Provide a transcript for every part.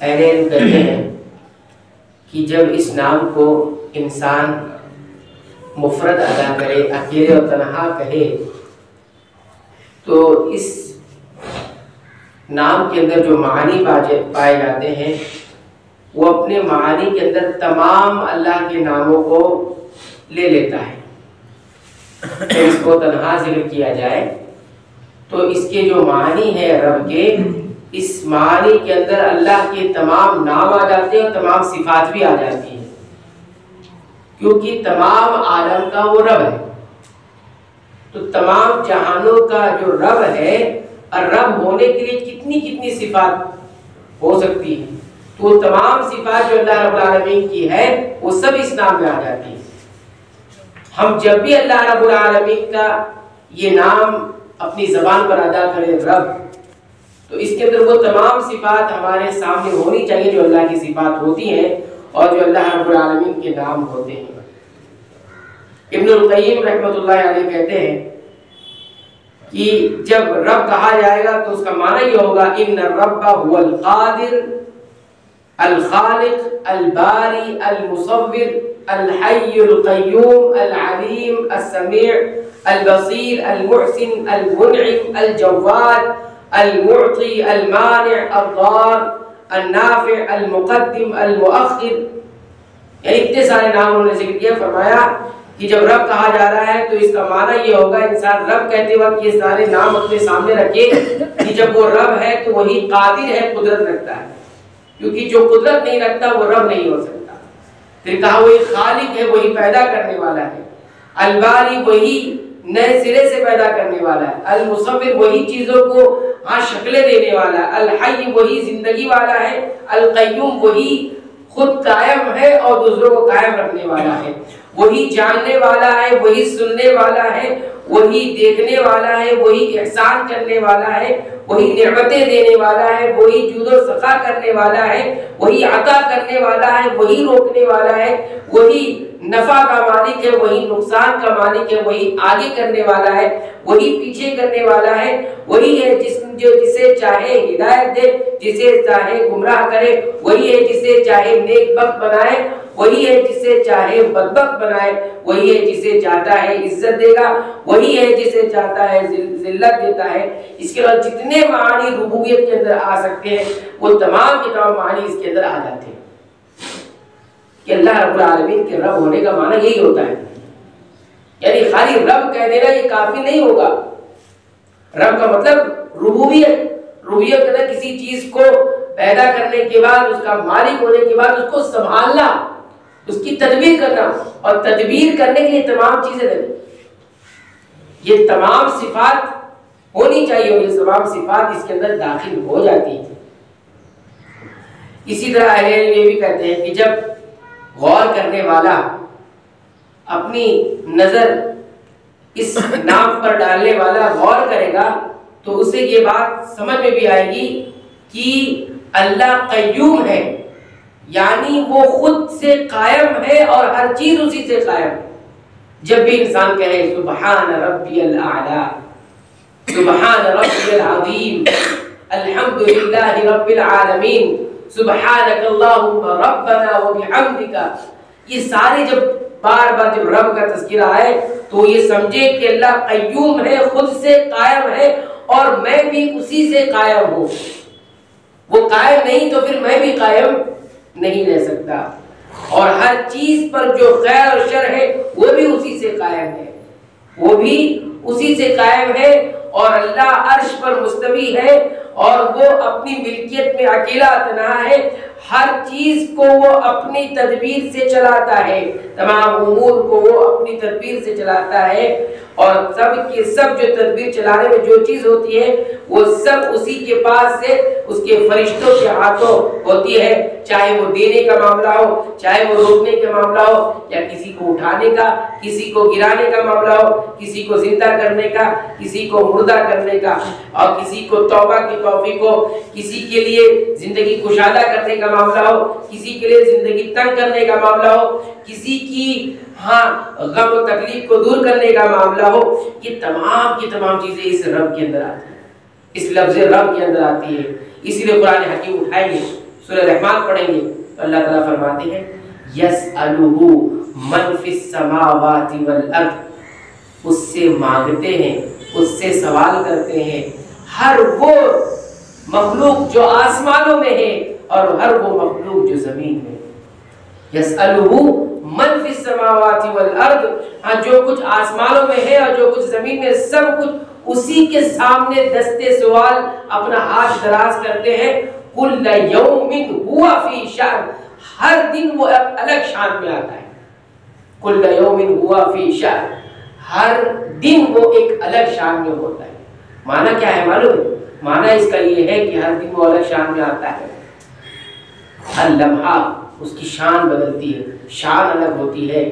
اہل علم کہتے ہیں کہ جب اس نام کو انسان مفرد ادا کرے، اکیلے اور تنہا کہے، تو اس نام کے اندر جو معانی پائے جاتے ہیں وہ اپنے معانی کے اندر تمام اللہ کے ناموں کو لے لیتا ہے۔ جب اس کو تنہا ذکر کیا جائے تو اس کے جو معانی ہے رب کے، اس معانی کے اندر اللہ کے تمام نام آ جاتے ہیں اور تمام صفات بھی آ جاتی ہیں، کیونکہ تمام عالم کا وہ رب ہے۔ تو تمام جہانوں کا جو رب ہے، اور رب ہونے کے لیے کتنی کتنی صفات ہو سکتی ہیں، تو وہ تمام صفات جو اللہ رب العالمین کی ہے وہ سب اس نام میں آ جاتی ہیں۔ ہم جب بھی اللہ رب العالمین کا یہ نام اپنی زبان پر ادا کریں رب، تو اس کے اندر وہ تمام صفات ہمارے سامنے ہونی چاہیے جو اللہ کی صفات ہوتی ہیں اور جو اللہ رب العالمین کے نام ہوتے ہیں۔ ابن القیم رحمۃ اللہ علیہ کہتے ہیں کہ جب رب کہا جائے گا تو اس کا معنی یہ ہوگا ان الرب هو القادر الخالق الباری المصور الحی القیوم العلیم السمیع البصیر المحسن المنعم الجواد المعطی المانع الضار النافع المقدم المؤخر، یعنی اتنے سارے نام انہوں نے ذکر کیا۔ فرمایا کہ جب رب کہا جا رہا ہے تو اس کا معنی یہ ہوگا، انسان رب کہتے وقت یہ سارے نام اپنے سامنے رکھے کہ جب وہ رب ہے تو وہی قادر ہے، قدرت رکھتا ہے، کیونکہ جو قدرت نہیں رکھتا وہ رب نہیں ہو سکتا۔ پھر کہا وہی خالق ہے، وہی پیدا کرنے والا ہے، الباری وہی نئے سرے سے پیدا کرنے والا ہے، المصور وہی چیزوں کو شکلیں دینے والا ہے، الحی وہی زندگی والا ہے، القیوم وہی خود قائم ہے اور دوسروں کو قائم رکھنے والا ہے، وہی جاننے والا ہے، وہی سننے والا ہے، وہی دیکھنے والا ہے، وہی احسان کرنے والا ہے، وہی نعمتیں دینے والا ہے، وہی جود و سخا کرنے والا ہے، وہی عطا کرنے والا ہے، وہی روکنے والا ہے، وہی نفع کا مالک ہے، وہی نقصان کا مالک ہے، وہی آگے کرنے والا ہے، وہی پیچھے کرنے والا ہے، وہی ہے جسے چاہے ہدایت دے، جسے چاہے گمراہ کرے، وہی ہے جسے چاہے نیک بخت بنائے، وہی ہے جسے چاہے بدبخت بنائے، وہی ہے جسے چاہتا ہے عزت دے گا، وہی ہے جسے چاہتا ہے ذلت دیتا ہے۔ اس کے بعد جتنے معانی ربوبیت کے اندر آ سکتے ہیں وہ تمام کے تمام معانی اس کے اندر آ جاتے ہیں کہ اللہ رب العالمین کے رب ہونے کا معنی یہی ہوتا ہے۔ یعنی خالی رب کہہ دینا یہ کافی نہیں ہوگا۔ رب کا مطلب ربوبیت، ربوبیت کہتا ہے کسی چیز کو پیدا کرنے کے بعد، اس کا مالک ہونے کے بعد اس کو سنبھالنا، اس کی تدبیر کرنا، اور تدبیر کرنے کے لیے تمام چیزیں دیں۔ یہ تمام صفات ہونی چاہیے اور یہ تمام صفات اس کے اندر داخل ہو جاتی ہیں۔ اسی طرح اہل علم یہ بھی کہتے ہیں کہ جب غور کرنے والا اپنی نظر اس نام پر ڈالنے والا غور کرے گا تو اسے یہ بات سمجھ میں بھی آئے گی کہ اللہ قیوم ہے، یعنی وہ خود سے قائم ہے اور ہر چیز اسی سے قائم ہے۔ جب بھی انسان کہے سبحان ربی الاعلی، سبحان ربی العظیم، الحمدللہ رب العالمین، سبحانک اللہم ربنا وبحمدک، یہ سارے جب بار بار جب رب کا تذکرہ آئے تو یہ سمجھے کہ اللہ قیوم ہے، خود سے قائم ہے اور میں بھی اسی سے قائم ہوں۔ وہ قائم نہیں تو پھر میں بھی قائم نہیں رہ سکتا، اور ہر چیز پر جو خیر اور شر ہے وہ بھی اسی سے قائم ہے، وہ بھی اسی سے قائم ہے، اور اللہ عرش پر مستوی ہے اور وہ اپنی ملکیت میں اکیلا تنہا ہے، ہر چیز کو وہ اپنی تدبیر سے چلاتا ہے، تمام امور کو وہ اپنی تدبیر سے چلاتا ہے، اور سب کے سب جو تدبیر چلانے میں جو چیز ہوتی ہے وہ سب اسی کے پاس سے اس کے فرشتوں کے ہاتھوں ہوتی ہے، چاہے وہ دینے کا معاملہ ہو، چاہے وہ روکنے کا معاملہ ہو، یا کسی کو اٹھانے کا، کسی کو گرانے کا معاملہ ہو، کسی کو زندہ کرنے کا، کسی کو مردہ کرنے کا، اور کسی کو توبہ کی توفیق ہو، کسی کے لیے زندگی کشادہ کرنے کا معاملہ ہو، کسی کے لیے زندگی تنگ کرنے کا معاملہ ہو، کسی کی غم و تکلیف کو دور کرنے کا معاملہ ہو، یہ تمام کی تمام چیزیں اس رب کے اندر آتی ہیں، اس لفظ رب کے اندر آتی ہے۔ اسی لیے قرآن حکیم اٹھائیں گے سورہ رحمان پڑھیں گے تو اللہ تعالیٰ فرماتے ہیں یسألہ من فی السماوات والارض، اس سے مانگتے ہیں، اس سے سوال کرتے ہیں ہر وہ مخلوق جو آسمانوں میں ہے اور ہر وہ مخلوق جو زمین میں ہے۔ یسألہ من فی السماوات والارض، ہاں جو کچھ آسمانوں میں ہے اور جو کچھ زمین میں، سب کچھ اسی کے سامنے دستے سوال اپنا ہاتھ دراز کرتے ہیں۔ کل یوم ہوا فی شأن، ہر دن وہ الگ شان میں آتا ہے۔ کل یوم ہوا فی شأن، ہر دن وہ ایک الگ شان میں ہوتا ہے۔ معنی کیا ہے معلوم ہے؟ معنی اس کا یہ ہے کہ ہر دن وہ الگ شان میں آتا ہے، ہر لمحہ اس کی شان بدلتی ہے، شان الگ ہوتی ہے۔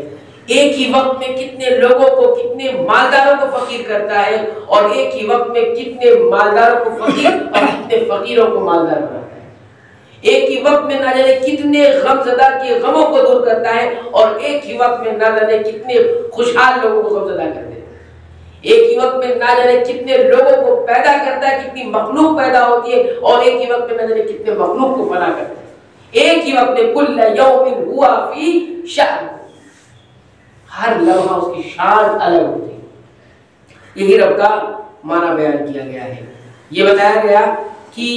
ایک ہی وقت میں کتنے لوگوں کو، کتنے مالداروں کو فقیر کرتا ہے، اور ایک ہی وقت میں کتنے مالداروں کو فقیر اور کتنے فقیروں کو مالدار بناتا ہے۔ ایک ہی وقت میں نہ جانے کتنے غم زدہ کے غموں کو دور کرتا ہے، اور ایک ہی وقت میں نہ جانے کتنے خوشحال لوگوں کو غم زدہ کر دیتا ہے۔ ایک ہی وقت میں نہ جانے کتنے لوگوں کو پیدا کرتا ہے، کتنی مخلوق پیدا ہوتی ہے، اور ایک ہی وقت میں نہ جانے کتنے مخلوق کو فنا کرتا ہے۔ ایک ہی وقت میں کل یوم ہوا فی شأن، ہر لمحہ اس کی شان الگ ہوتی ہے۔ یہی رب کا معنی بیان کیا گیا ہے۔ یہ بتایا گیا کہ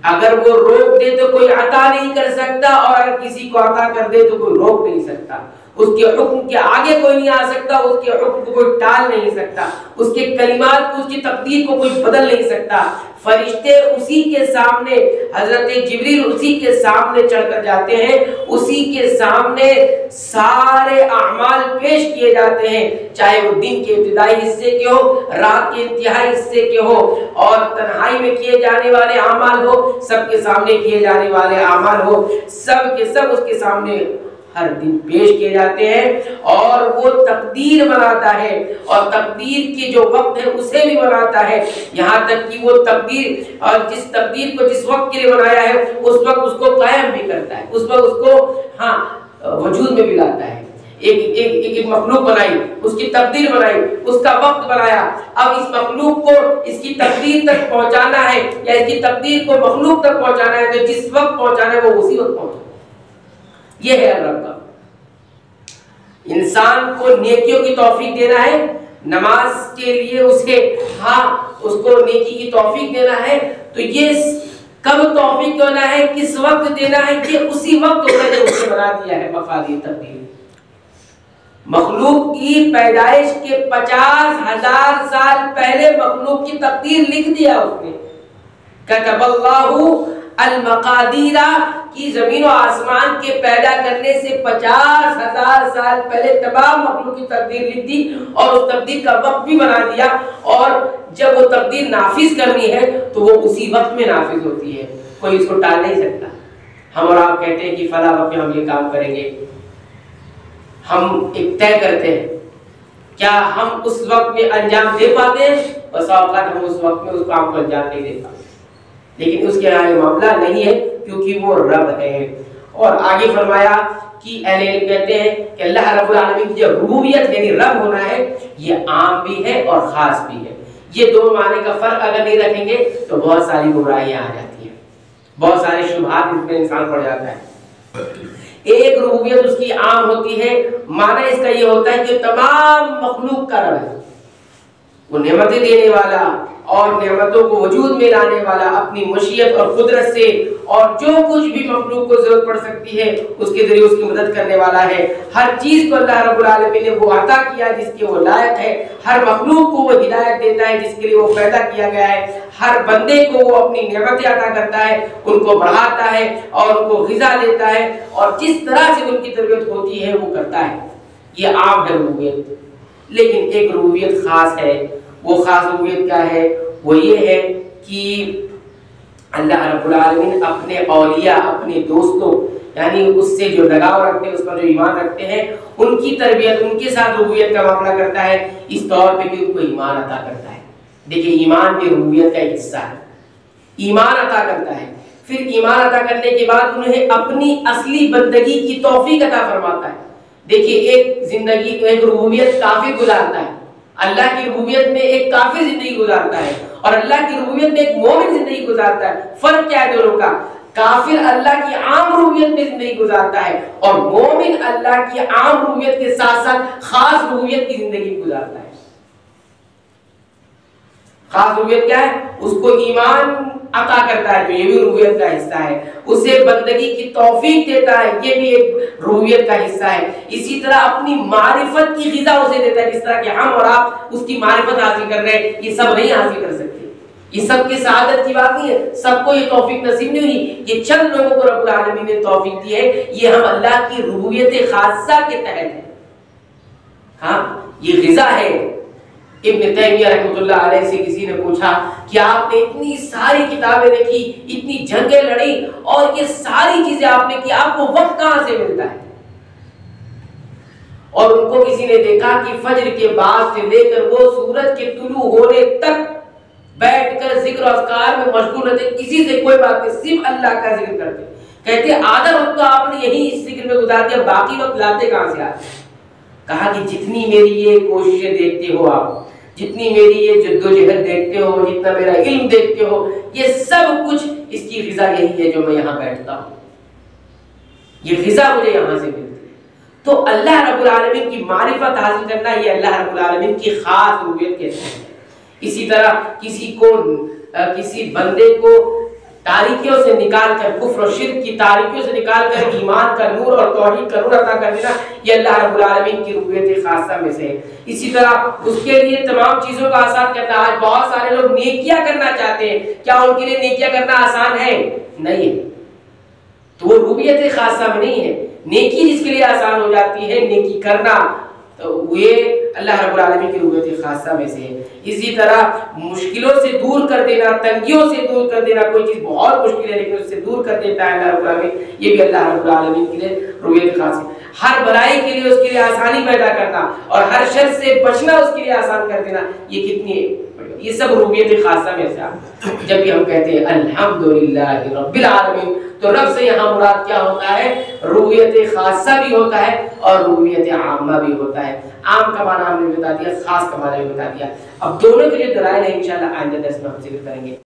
اگر وہ روک دے تو کوئی عطا نہیں کر سکتا، اور اگر کسی کو عطا کر دے تو کوئی روک نہیں سکتا۔ اس کے حکم کے آگے کوئی نہیں آ سکتا، اس کے حکم کو کوئی ٹال نہیں سکتا، اس کے کلمات کو، اس کی تقدیر کو کوئی بدل نہیں سکتا۔ فرشتے اسی کے سامنے، حضرت جبریل اسی کے سامنے چڑھ کر جاتے ہیں، اسی کے سامنے سارے اعمال پیش کیے جاتے ہیں، چاہے وہ دن کے ابتدائی حصے کے ہو، رات کے انتہائی حصے کے ہو، اور تنہائی میں کیے جانے والے اعمال ہو، سب کے سامنے کیے جانے والے اعمال ہو، سب کے سب اس کے سامنے ہر دن پیش کیے جاتے ہیں، اور وہ تقدیر بناتا ہے، اور تقدیر کی جو وقت ہے اسے بھی بناتا ہے، یہاں تک کہ وہ تقدیر، اور جس تقدیر کو جس وقت کے لیے بنایا ہے اس وقت اس کو قائم بھی کرتا ہے، اس وقت اس کو وجود میں بھی لاتا ہے۔ ایک مخلوق بنائی، اس کی تقدیر بنائی، اس کا وقت بنایا، اب اس مخلوق کو اس کی تقدیر تک پہنچانا ہے، یا اس کی تقدیر کو مخلوق تک پہنچانا ہے، تو جس وقت پہنچانا ہے وہ اسی وقت پہنچانا ہے۔ یہ ہے رب کا۔ انسان کو نیکیوں کی توفیق دینا ہے، نماز کے لیے اسے اس کو نیکی کی توفیق دینا ہے، تو یہ کب توفیق دینا ہے، کس وقت دینا ہے، یہ اسی وقت ہوتا ہے جب اس نے بنا دیا ہے مقادیر تقدیر۔ مخلوق کی پیدائش کے 50,000 سال پہلے مخلوق کی تقدیر لکھ دیا اس نے۔ کتب اللہ المقادیر کی زمین و آسمان کے پیدا کرنے سے 50,000 سال پہلے تمام مخلوق کی تقدیر لکھ دی، اور اس تقدیر کا وقت بھی بنا دیا، اور جب وہ تقدیر نافذ کرنی ہے تو وہ اسی وقت میں نافذ ہوتی ہے، کوئی اس کو ٹال نہیں سکتا۔ ہم اور آپ کہتے ہیں کہ فلاں وقت میں ہم یہ کام کریں گے، ہم ایک طے کرتے ہیں، کیا ہم اس وقت میں انجام دے پاتے ہیں؟ بس اوقات ہم اس وقت میں اس کام کو انجام نہیں دے پاتے، لیکن اس کے یہاں یہ معاملہ نہیں ہے، کیونکہ وہ رب ہے۔ اور آگے فرمایا کہ اہل علم کہتے ہیں کہ اللہ رب العالمین کی جو ربوبیت یعنی رب ہونا ہے، یہ عام بھی ہے اور خاص بھی ہے۔ یہ دو معنی کا فرق اگر نہیں رکھیں گے تو بہت ساری گمراہیاں آ جاتی ہیں، بہت سارے شبہات اس میں انسان پڑ جاتا ہے۔ ایک ربوبیت اس کی عام ہوتی ہے، معنی اس کا یہ ہوتا ہے کہ تمام مخلوق کا رب ہے، وہ نعمتیں دینے والا اور نعمتوں کو وجود میں لانے والا، اپنی مشیت اور قدرت سے، اور جو کچھ بھی مخلوق کو ضرورت پڑ سکتی ہے اس کے ذریعے اس کی مدد کرنے والا ہے۔ ہر چیز کو اللہ رب العالمین نے وہ عطا کیا جس کے وہ لائق ہے، ہر مخلوق کو وہ ہدایت دیتا ہے جس کے لیے وہ پیدا کیا گیا ہے، ہر بندے کو وہ اپنی نعمتیں عطا کرتا ہے، ان کو بڑھاتا ہے اور ان کو غذا دیتا ہے، اور جس طرح سے ان کی تربیت ہوتی ہے وہ کرتا ہے۔ یہ عام ہے ربوبیت، لیکن ایک ربوبیت خاص ہے۔ وہ خاص ربوبیت کیا ہے؟ وہ یہ ہے کہ اللہ رب العالمین اپنے اولیاء، اپنے دوستوں، یعنی اس سے جو لگاؤ رکھتے ہیں، اس پر جو ایمان رکھتے ہیں، ان کی تربیت، ان کے ساتھ ربوبیت کا معاملہ کرتا ہے، اس طور پہ کہ ان کو ایمان عطا کرتا ہے۔ دیکھیں ایمان بھی ربوبیت کا ایک حصہ ہے، ایمان عطا کرتا ہے، پھر ایمان عطا کرنے کے بعد انہیں اپنی اصلی بندگی کی توفیق عطا فرماتا ہے۔ دیکھیے ایک زندگی، ایک ربوبیت کافر گزارتا ہے، اللہ کی ربوبیت میں ایک کافر زندگی گزارتا ہے، اور اللہ کی ربوبیت میں ایک مومن زندگی گزارتا ہے۔ فرق کیا ہے دونوں کا؟ کافر اللہ کی عام ربوبیت میں زندگی گزارتا ہے اور مومن اللہ کی عام ربوبیت کے ساتھ ساتھ خاص ربوبیت کی زندگی گزارتا ہے۔ خاص ربوبیت کیا ہے؟ اس کو ایمان عطا کرتا ہے تو یہ بھی ربوبیت کا حصہ ہے، اسے بندگی کی توفیق دیتا ہے، یہ بھی ایک ربوبیت کا حصہ ہے۔ اسی طرح اپنی معرفت کی غذا اسے دیتا ہے، جس طرح کہ ہم اور آپ اس کی معرفت حاصل کر رہے ہیں، یہ سب نہیں حاصل کر سکتے، یہ سب کی سعادت کی بات نہیں ہے، سب کو یہ توفیق نصیب نہیں ہوئی، یہ چند لوگوں کو رب العالمین نے توفیق دی ہے، یہ ہم اللہ کی ربوبیت خاصہ کے تحت ہیں۔ ہاں یہ غذا ہے۔ ابن تیمیہ رحمۃ اللہ علیہ سے کسی نے پوچھا کہ آپ نے اتنی ساری کتابیں دیکھی، اتنی جنگیں لڑی اور یہ ساری چیزیں آپ نے کی، آپ کو وقت کہاں سے ملتا ہے؟ اور ان کو کسی نے دیکھا کہ فجر کے بعد سے لے کر وہ سورج کے طلوع ہونے تک بیٹھ کر ذکر و اذکار میں مشغول رہتے، کسی سے کوئی بات نہیں، صرف اللہ کا ذکر کرتے۔ کہتے آدھا وقت تو آپ نے یہی اس ذکر میں گزار دیا، باقی وقت لاتے کہاں سے آتے؟ کہا کہ جتنی میری یہ کوششیں دیکھتے ہو آپ، جتنی میری یہ جدوجہد دیکھتے ہو، جتنا میرا علم دیکھتے ہو، یہ سب کچھ اس کی غذا یہی ہے جو میں یہاں بیٹھتا ہوں، یہ غذا مجھے یہاں سے ملتی ہے۔ تو اللہ رب العالمین کی معرفت حاصل کرنا یہ اللہ رب العالمین کی خاص ربوبیت کے تحت ہے۔ اسی طرح کسی بندے کو تاریکیوں سے نکال کر، کفر و شرک کی تاریکیوں سے نکال کر ایمان کا نور اور توحید کا نور عطا کر دینا، یہ اللہ رب العالمین کی ربوبیت خاصہ میں سے ہے۔ اسی طرح اس کے لیے تمام چیزوں کا آسان کرنا۔ آج بہت سارے لوگ نیکیاں کرنا چاہتے ہیں، کیا ان کے لیے نیکیاں کرنا آسان ہے؟ نہیں ہے، تو وہ ربوبیت خاصہ میں نہیں ہے۔ نیکی جس کے لیے آسان ہو جاتی ہے، نیکی کرنا، تو یہ اللہ رب العالمین کی ربوبیت خاصہ میں سے ہے۔ اسی طرح مشکلوں سے دور کر دینا، تنگیوں سے دور کر دینا، کوئی چیز بہت مشکل ہے لیکن اس سے دور کر دیتا ہے اللہ رب العالمین، یہ بھی اللہ رب العالمین کے لیے ربوبیت خاص ہے۔ ہر برائی کے لیے اس کے لیے آسانی پیدا کرنا اور ہر شر سے بچنا اس کے لیے آسان کر دینا، یہ کتنی، یہ سب ربوبیت خاصہ میں سے آتا ہے۔ جب بھی ہم کہتے ہیں الحمدللہ رب العالمین، تو رب سے یہاں مراد کیا ہوتا ہے؟ ربوبیت خاصہ بھی ہوتا ہے اور ربوبیت عامہ بھی ہوتا ہے۔ عام کا معنی ہم نے بتا دیا، خاص کا معنی بھی بتا دیا۔ اب دونوں کے جو دلائل ہیں انشاءاللہ آئندہ درس میں ہم ذکر کریں گے۔